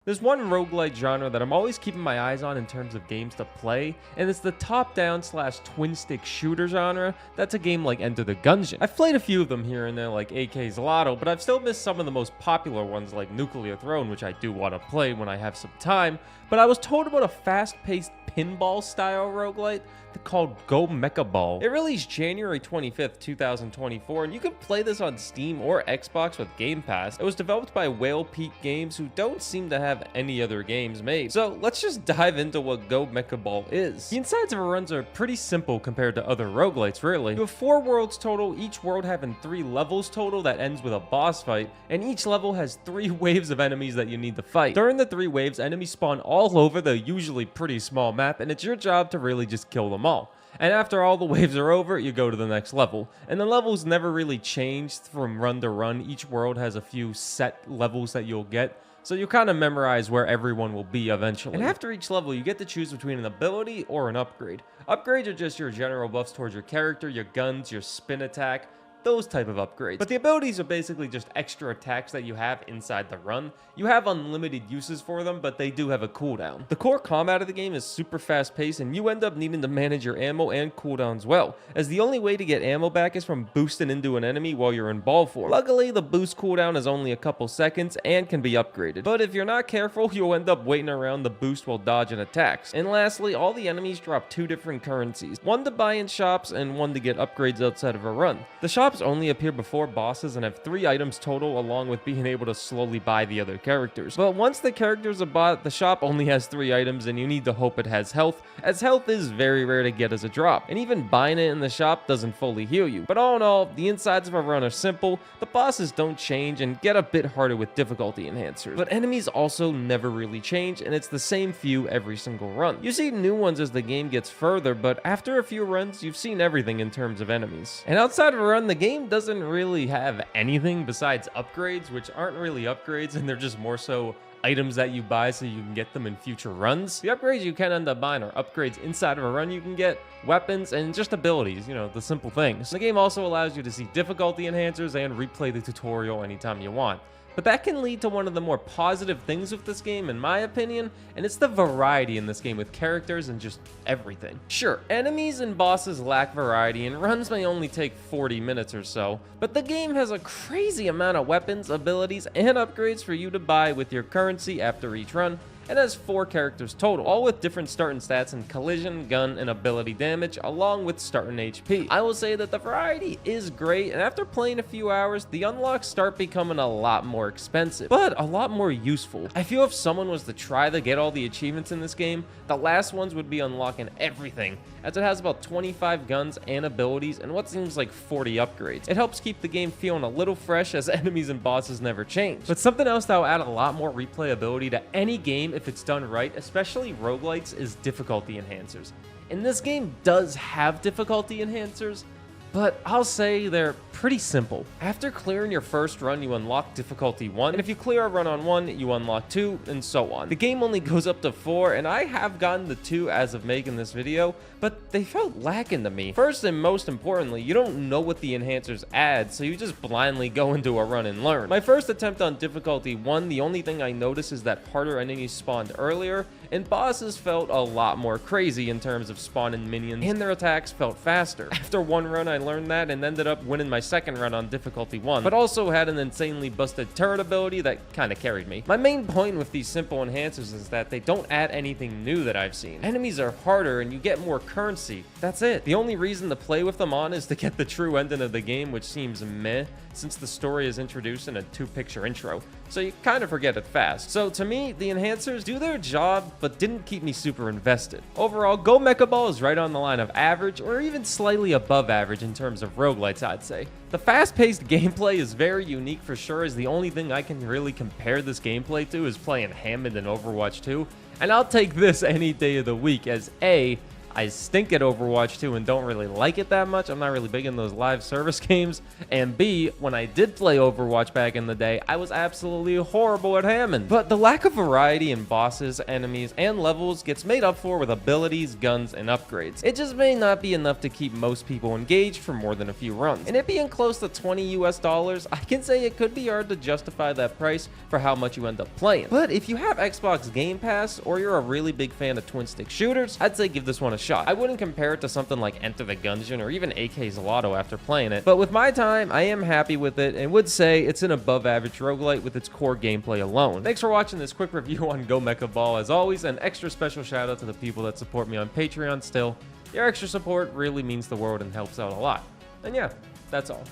There's one roguelite genre that I'm always keeping my eyes on in terms of games to play, and it's the top-down / twin-stick shooter genre. That's a game like Enter the Gungeon. I've played a few of them here and there like ak-xolotl, but I've still missed some of the most popular ones like Nuclear Throne, which I do want to play when I have some time. But I was told about a fast-paced pinball-style roguelite called Mecha Ball. It released January 25th, 2024, and you can play this on Steam or Xbox with Game Pass. It was developed by Whale Peak Games, who don't seem to have any other games made. So let's just dive into what Mecha Ball is. The insides of her runs are pretty simple compared to other roguelites, really. You have 4 worlds total, each world having 3 levels total that ends with a boss fight, and each level has 3 waves of enemies that you need to fight. During the 3 waves, enemies spawn all over the usually pretty small map, and it's your job to really just kill them all. And after all the waves are over, you go to the next level. And the levels never really changed from run to run. Each world has a few set levels that you'll get, so you kind of memorize where everyone will be eventually. And after each level, you get to choose between an ability or an upgrade. Upgrades are just your general buffs towards your character, your guns, your spin attack, those type of upgrades. But the abilities are basically just extra attacks that you have inside the run. You have unlimited uses for them, but they do have a cooldown. The core combat of the game is super fast paced, and you end up needing to manage your ammo and cooldowns well, as the only way to get ammo back is from boosting into an enemy while you're in ball form. Luckily, the boost cooldown is only a couple seconds and can be upgraded, but if you're not careful, you'll end up waiting around the boost while dodging attacks. And lastly, all the enemies drop 2 different currencies, one to buy in shops and one to get upgrades outside of a run. The shops only appear before bosses and have 3 items total, along with being able to slowly buy the other characters. But once the characters are bought, the shop only has 3 items, and you need to hope it has health, as health is very rare to get as a drop, and even buying it in the shop doesn't fully heal you. But all in all, the insides of a run are simple, the bosses don't change and get a bit harder with difficulty enhancers, but enemies also never really change, and it's the same few every single run. You see new ones as the game gets further, but after a few runs, you've seen everything in terms of enemies. And outside of a run, the game doesn't really have anything besides upgrades, which aren't really upgrades, and they're just more so items that you buy so you can get them in future runs. The upgrades you can end up buying are upgrades inside of a run you can get, weapons, and just abilities, you know, the simple things. The game also allows you to see difficulty enhancers and replay the tutorial anytime you want. But that can lead to one of the more positive things with this game, in my opinion, and it's the variety in this game with characters and just everything. Sure, enemies and bosses lack variety, and runs may only take 40 minutes or so, but the game has a crazy amount of weapons, abilities, and upgrades for you to buy with your currency after each run. It has 4 characters total, all with different starting stats in collision, gun, and ability damage, along with starting HP. I will say that the variety is great, and after playing a few hours, the unlocks start becoming a lot more expensive, but a lot more useful. I feel if someone was to try to get all the achievements in this game, the last ones would be unlocking everything, as it has about 25 guns and abilities and what seems like 40 upgrades. It helps keep the game feeling a little fresh, as enemies and bosses never change. But something else that will add a lot more replayability to any game if it's done right, especially roguelites, is difficulty enhancers. And this game does have difficulty enhancers, but I'll say they're pretty simple. After clearing your first run, you unlock difficulty 1, and if you clear a run on 1, you unlock 2, and so on. The game only goes up to 4, and I have gotten the 2 as of making this video, but they felt lacking to me. First and most importantly, you don't know what the enhancers add, so you just blindly go into a run and learn. My first attempt on difficulty 1, the only thing I noticed is that harder enemies spawned earlier, and bosses felt a lot more crazy in terms of spawning minions, and their attacks felt faster. After 1 run, I learned that and ended up winning my second run on difficulty 1, but also had an insanely busted turret ability that kind of carried me. My main point with these simple enhancers is that they don't add anything new that I've seen. Enemies are harder and you get more currency. That's it. The only reason to play with them on is to get the true ending of the game, which seems meh, since the story is introduced in a 2-picture intro, so you kind of forget it fast. So to me, the enhancers do their job, but didn't keep me super invested. Overall, Mecha Ball is right on the line of average, or even slightly above average in terms of roguelites, I'd say. The fast-paced gameplay is very unique for sure, as the only thing I can really compare this gameplay to is playing Hammond in Overwatch 2, and I'll take this any day of the week, as A, I stink at Overwatch 2 and don't really like it that much. I'm not really big in those live service games. And B, when I did play Overwatch back in the day, I was absolutely horrible at Hammond. But the lack of variety in bosses, enemies, and levels gets made up for with abilities, guns, and upgrades. It just may not be enough to keep most people engaged for more than a few runs. And it being close to $20 US, I can say it could be hard to justify that price for how much you end up playing. But if you have Xbox Game Pass, or you're a really big fan of twin-stick shooters, I'd say give this one a shot. I wouldn't compare it to something like Enter the Gungeon or even ak-xolotl after playing it, but with my time, I am happy with it and would say it's an above-average roguelite with its core gameplay alone. Thanks for watching this quick review on Go Mecha Ball. As always, an extra special shout out to the people that support me on Patreon still. Your extra support really means the world and helps out a lot. And yeah, that's all.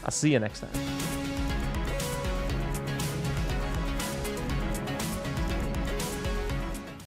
I'll see you next time.